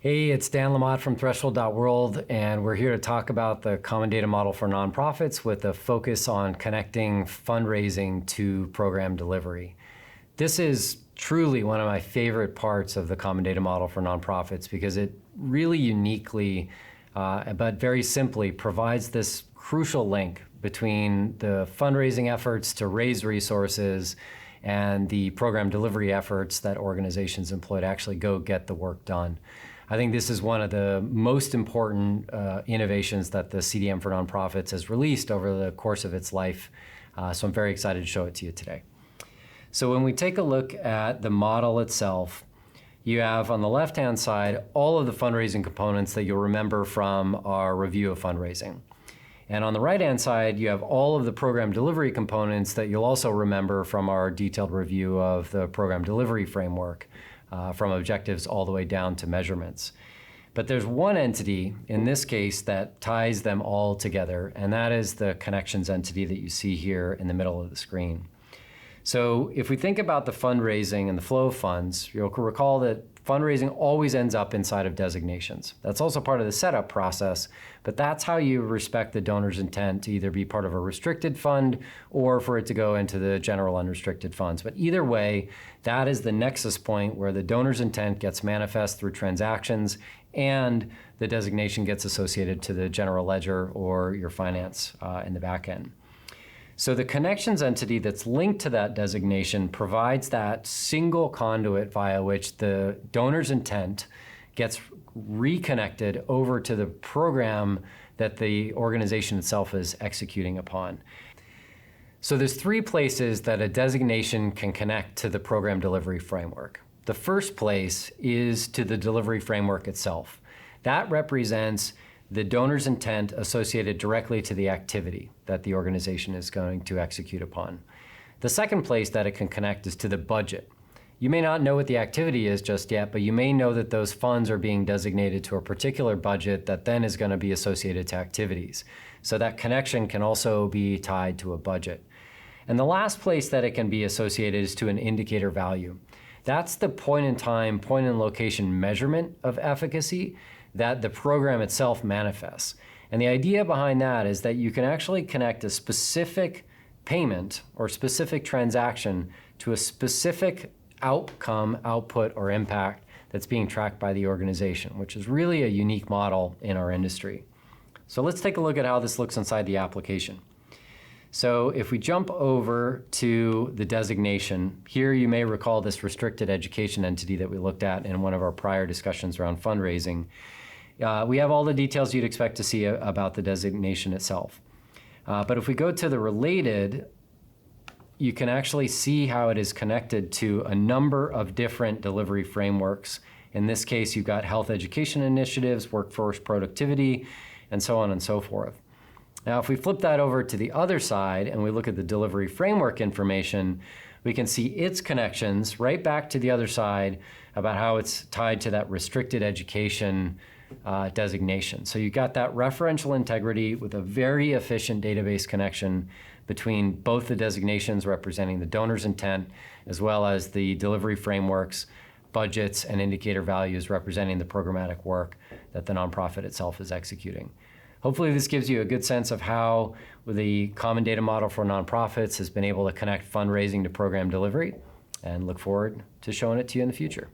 Hey, it's Dan Lamott from Threshold.world, and we're here to talk about the Common Data Model for nonprofits with a focus on connecting fundraising to program delivery. This is truly one of my favorite parts of the Common Data Model for nonprofits because it really uniquely, but very simply, provides this crucial link between the fundraising efforts to raise resources and the program delivery efforts that organizations employ to actually go get the work done. I think this is one of the most important innovations that the CDM for Nonprofits has released over the course of its life. So I'm very excited to show it to you today. So when we take a look at the model itself, you have on the left-hand side all of the fundraising components that you'll remember from our review of fundraising. And on the right-hand side, you have all of the program delivery components that you'll also remember from our detailed review of the program delivery framework, from objectives all the way down to measurements. But there's one entity, in this case, that ties them all together, and that is the connections entity that you see here in the middle of the screen. So if we think about the fundraising and the flow of funds, you'll recall that fundraising always ends up inside of designations. That's also part of the setup process, but that's how you respect the donor's intent to either be part of a restricted fund or for it to go into the general unrestricted funds. But either way, that is the nexus point where the donor's intent gets manifest through transactions and the designation gets associated to the general ledger or your finance in the back end. So the connections entity that's linked to that designation provides that single conduit via which the donor's intent gets reconnected over to the program that the organization itself is executing upon. So there's three places that a designation can connect to the program delivery framework. The first place is to the delivery framework itself. That represents the donor's intent associated directly to the activity that the organization is going to execute upon. The second place that it can connect is to the budget. You may not know what the activity is just yet, but you may know that those funds are being designated to a particular budget that then is going to be associated to activities. So that connection can also be tied to a budget. And the last place that it can be associated is to an indicator value. That's the point in time, point in location measurement of efficacy that the program itself manifests. And the idea behind that is that you can actually connect a specific payment or specific transaction to a specific outcome, output, or impact that's being tracked by the organization, which is really a unique model in our industry. So let's take a look at how this looks inside the application. So if we jump over to the designation, here you may recall this restricted education entity that we looked at in one of our prior discussions around fundraising. We have all the details you'd expect to see about the designation itself. But if we go to the related, you can actually see how it is connected to a number of different delivery frameworks. In this case, you've got health education initiatives, workforce productivity, and so on and so forth. Now, if we flip that over to the other side and we look at the delivery framework information, we can see its connections right back to the other side about how it's tied to that restricted education designation. So you got that referential integrity with a very efficient database connection between both the designations representing the donor's intent as well as the delivery frameworks, budgets, and indicator values representing the programmatic work that the nonprofit itself is executing. Hopefully this gives you a good sense of how the Common Data Model for Nonprofits has been able to connect fundraising to program delivery, and look forward to showing it to you in the future.